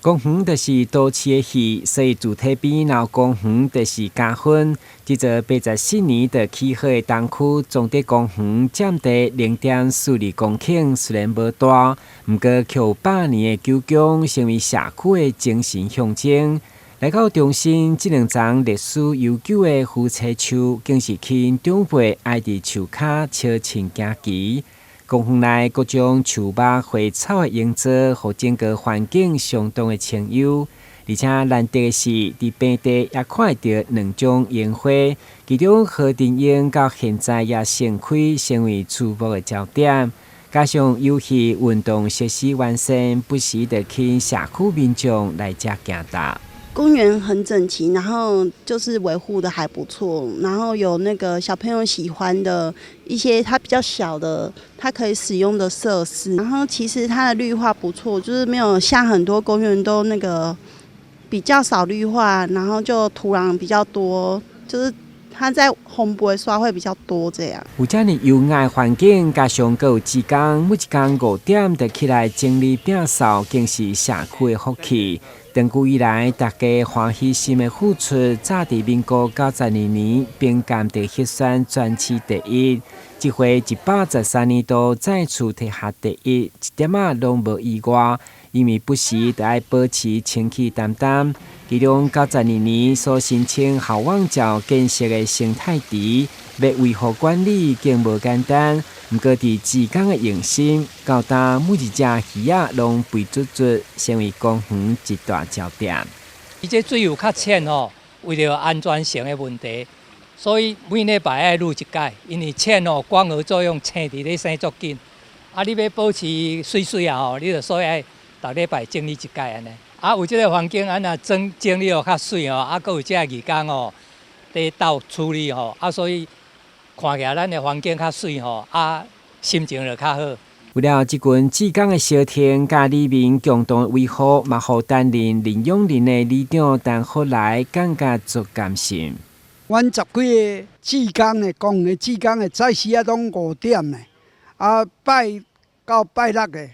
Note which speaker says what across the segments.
Speaker 1: 公园就是都市的戏，所以主体边闹公园就是加分。这座84年的起好的东区总地公园占地0.42公顷，虽然无大，不过却有100年的久功，成为社区的精神象征。来到中心，这两丛历史悠久的夫妻树，更是吸引长辈爱伫树骹笑亲行棋。公园内各种树木、花草的营造，和整个环境相当的清幽。而且难得的是，伫平地也看到2种烟花，其中和田樱到现在也盛开，成为注目的焦点。加上游戏运动设施完善，不时地吸社区民众来这行踏。
Speaker 2: 公园很整齐，然后就是维护的还不错，然后有那个小朋友喜欢的一些它比较小的它可以使用的设施，然后其实它的绿化不错，就是没有像很多公园都那个比较少绿化，然后就土壤比较多，就是它在烘焙刷会比较多这样。
Speaker 1: 有这样优雅环境，加上还有职工，每一天5点就起来整理摒扫，更是社区的福气。长久以来，大家欢喜心的付出，早伫民国92年，并甘地迄选全市第一。这回113年度再次摕下第一，一点仔拢无意外，因为不时得爱保持清气淡淡。其中92年所申请校网罩建设的生态池，要维护管理更无简单。不过，伫职工的用心，到达每一只鱼仔拢肥足足，成为公园一大焦点。
Speaker 3: 伊这水有较浅哦，为了安全性的问题，所以每礼拜爱滤一届，因为浅哦光合作用青伫咧生足紧。啊，你要保持水水啊吼，你就所以爱逐礼拜整理一届安尼。啊，有这个环境安那整理哦较水哦，啊，佮有这个义工哦，伫斗处理吼，啊，所以。看起来咱的环境较水吼，啊，心情就较好。
Speaker 1: 为了这群志工的消停，甲里面共同维护，嘛互担任领养人的里长陈福来感觉足甘心。
Speaker 4: 阮10几个志工的公园志工的早时啊，拢5点的，啊拜到拜6的，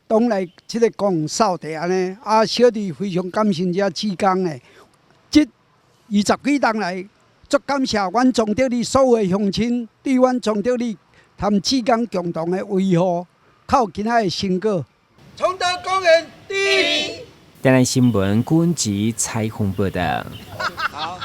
Speaker 4: 拢来这个公园扫地安尼。啊，小弟非常感谢这志工的，这20几人来。足感谢阮总德里所有的乡亲，对阮总德里他们志工共同的维护，靠今仔的成果。
Speaker 5: 崇德公园第一。
Speaker 1: 台南新闻军职采访报道。